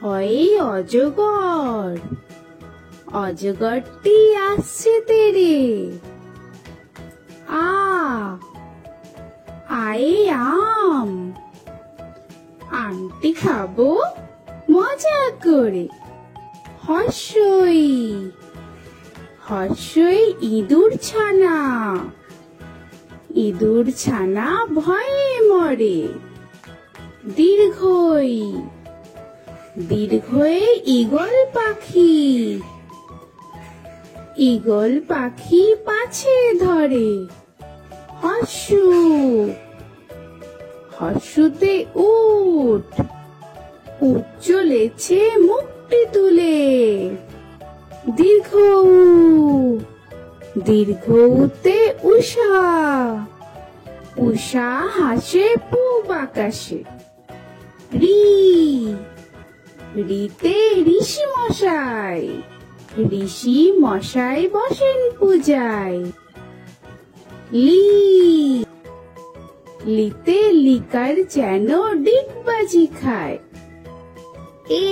অয়ে অজগর, অজগরটি আসছে তেরে। আ আয়ে আম, আমটি খাবো মজা করে। হর্ষই হর্ষই ইঁদুর ছানা, ইঁদুর ছানা ভয়ে মরে। দীর্ঘই দীর্ঘয়ে ঈগল পাখি, ঈগল পাখি পাছে ধরে। হর্ষু হর্ষুতে উট, উট চলেছে মুখটি তুলে। দীর্ঘ দীর্ঘতে উষা, উষা হাসে পূব আকাশে। রি রিতে ঋষি মশাই, ঋষি মশাই বসেন পূজায়। লি লিতে লিকার যেন ডিগবাজি খায়। এ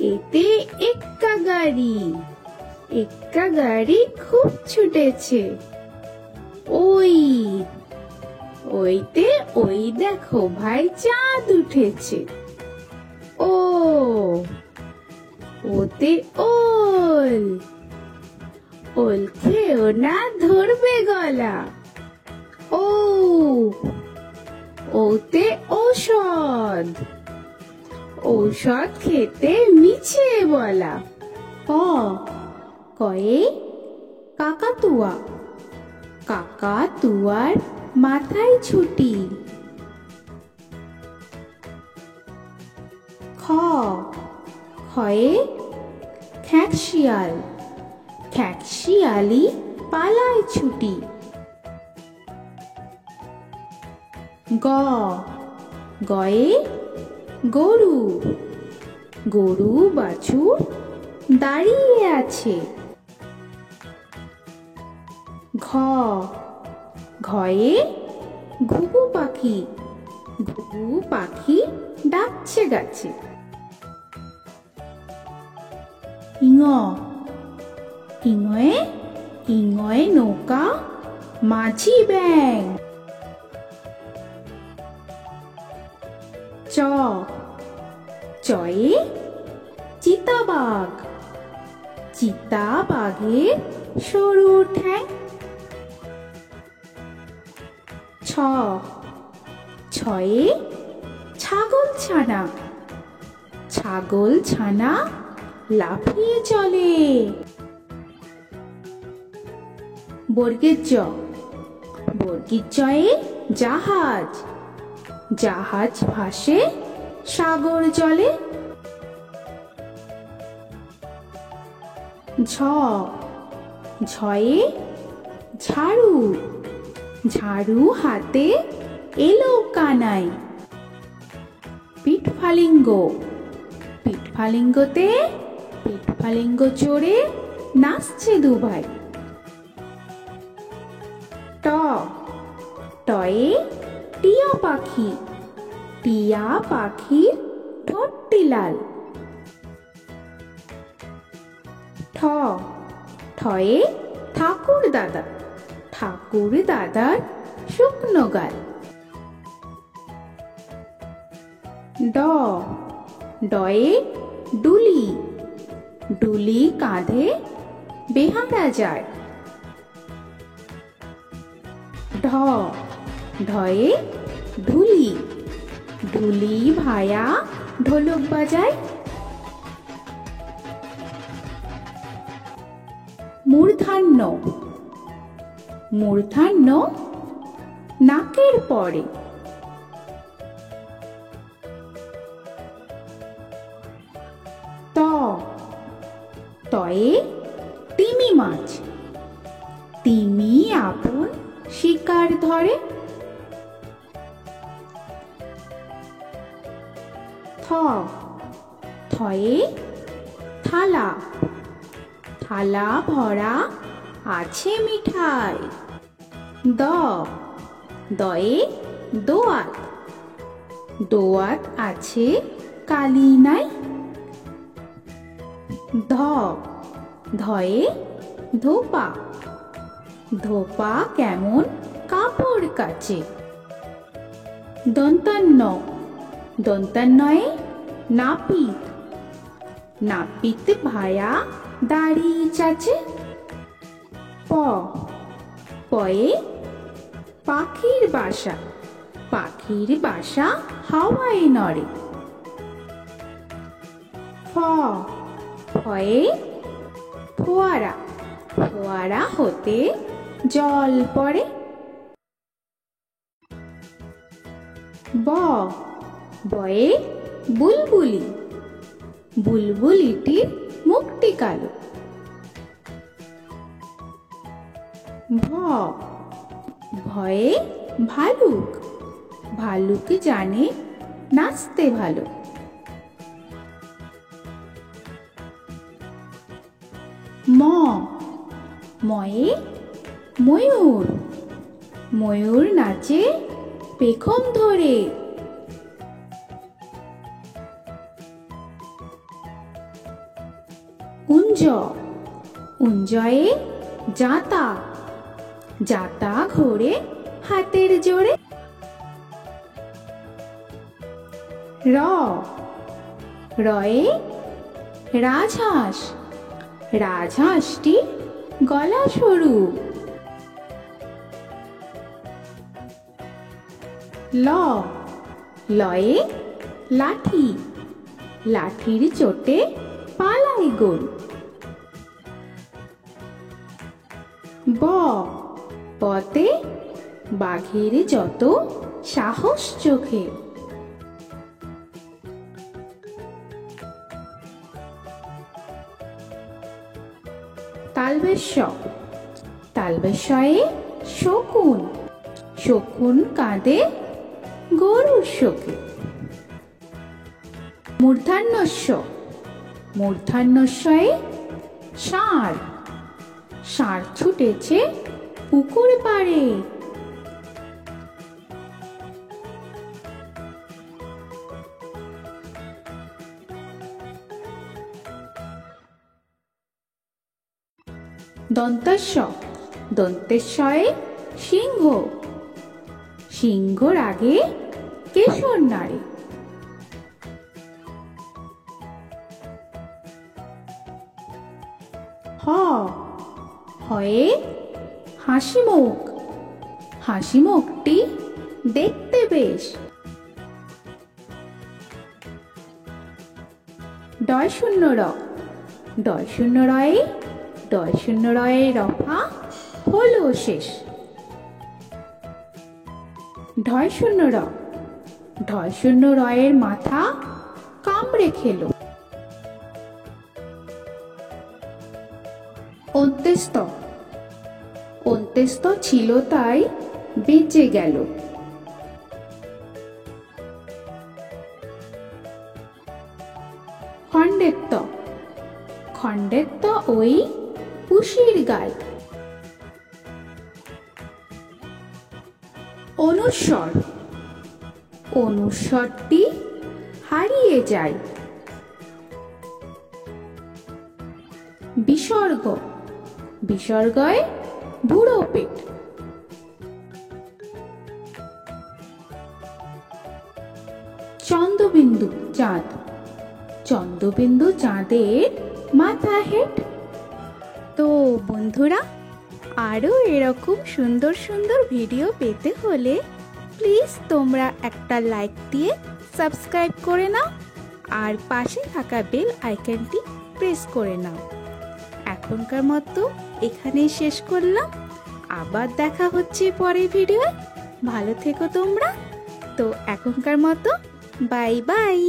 এতে এক্কা গাড়ি, এক্কা গাড়ি খুব ছুটেছে। ওই ওইতে ওই দেখো ভাই চাঁদ উঠেছে। ও ওতে ওল, ওল খেও না ধরবে গলা। ও ওতে ঔষধ, ঔষধ খেতে মিছে বলা। ক কয়ে কাকাতুয়া, কাকাতুয়ার মাথায় ছুটি। খ খয়ে খ্যাঁকশিয়াল, খ্যাঁকশিয়ালি পালায় ছুটি। গ গয়ে গরু, গরু বাছুর দাঁড়িয়ে আছে। ঘ ঘয়ে ঘুঘু পাখি, ঘুঘু পাখি ডাকছে গাছে। ইঙ ইঙয়ে ইঙয়ে নৌকা মাঝি ব্যাং। চ চয়ে চিতাবাঘ, চিতাবাঘের সরু ঠ্যাং। ছ ছয়ে ছাগল ছানা, ছাগল ছানা লাফিয়ে চলে। বর্গের জ বর্গের জয়ে জাহাজ, জাহাজ ভাসে সাগর জলে। ঝ ঝয়ে ঝাড়ু, ঝাড়ু হাতে এলো কানাই। পিঠফালিঙ্গ, পিঠফালিঙ্গতে পিঠফালিঙ্গ চড়ে নাচছে দুভাই। ট টয়ে টিয়া পাখি, টিয়া পাখির ঠোঁটটি লাল। ঠ ঠয়ে ঠাকুর দাদা, ঠাকুর দাদার শুকনো গাল। ড ডয়ে ডুলি, ডুলি কাঁধে বেহারা যায়। ঢ ঢয়ে ঢুলি, ঢুলি ভায়া ঢোলক বাজায়। মূর্ধান্য মূর্ধান্য নাকের পরে। ত তয়ে তিমি মাছ, তিমি আপন শিকার ধরে। থ থয়ে থালা, থালা ভরা আছে মিঠাই। দ দয়ে দোয়াত, দোয়াত আছে কালি নাই। ধ ধয়ে ধোপা, ধোপা কেমন কাপড় কাচে। দন্তান্ন দন্তান্নয়ে নাপিত, নাপিত ভায়া দাড়ি চাচে। প পয়ে পাখির বাসা, পাখির বাসা হাওয়ায় নড়ে। ফ ফয়ে ফোয়ারা, ফোয়ারা হতে জল পড়ে। ব বয়ে বুলবুলি, বুলবুলিটির মুখটি কালো। ভ ভয়ে ভালুক, ভালুক জানে নাচতে ভালো। ম ময়ে ময়ূর, ময়ূর নাচে পেখম ধরে। উঞ্জ উঞ্জয়ে জাতা, জাতা ঘোরে হাতের জোরে। র রয়ে রাজহাঁস, রাজহাঁসটি গলা সরু। ল লয়ে লাঠি, লাঠির চোটে পালায় গরু। ব বতে বাঘের যত সাহস চোখে। তালবেশ তালবেশয়ে শকুন, শকুন কাঁদে গরুর শোকে। মূর্ধন্যস্য মূর্ধন্যস্বয়ে ষাঁড়, ষাঁড় ছুটেছে পুকুর পাড়ে। দন্তেশ্ব দন্তেশ্বয়ে সিংহ, সিংহর আগে কেশর নাড়ে। হ হয়ে হাসিমুখ, হাসিমুখটি দেখতে বেশ। ডয় শূন্য র, ডয় শূন্য রয়ে, ডয় শূন্য রয়ে রফা হলো শেষ। ঢয় শূন্য র, ঢয় শূন্য রয়ের মাথা কামড়ে খেলো। অন্ত্যেস্ত অন্ত্যেস্ত ছিল তাই বেঁচে গেল। খণ্ডেত্ব খণ্ডেত্ব ওই পুষির গায়। অনুস্বর অনুস্বরটি হারিয়ে যায়। বিসর্গ বিসর্গয়ে বুড়ো পেট। চন্দ্রবিন্দু চাঁদ, চন্দ্রবিন্দু চাঁদের মাথা হেট। তো বন্ধুরা, আরও এরকম সুন্দর সুন্দর ভিডিও পেতে হলে প্লিজ তোমরা একটা লাইক দিয়ে সাবস্ক্রাইব করে নাও আর পাশে থাকা বেল আইকনটি প্রেস করে নাও। এখনকার মতো এখানেই শেষ করলাম, আবার দেখা হচ্ছে পরের ভিডিও। ভালো থেকো তোমরা। তো এখনকার মতো বাই বাই।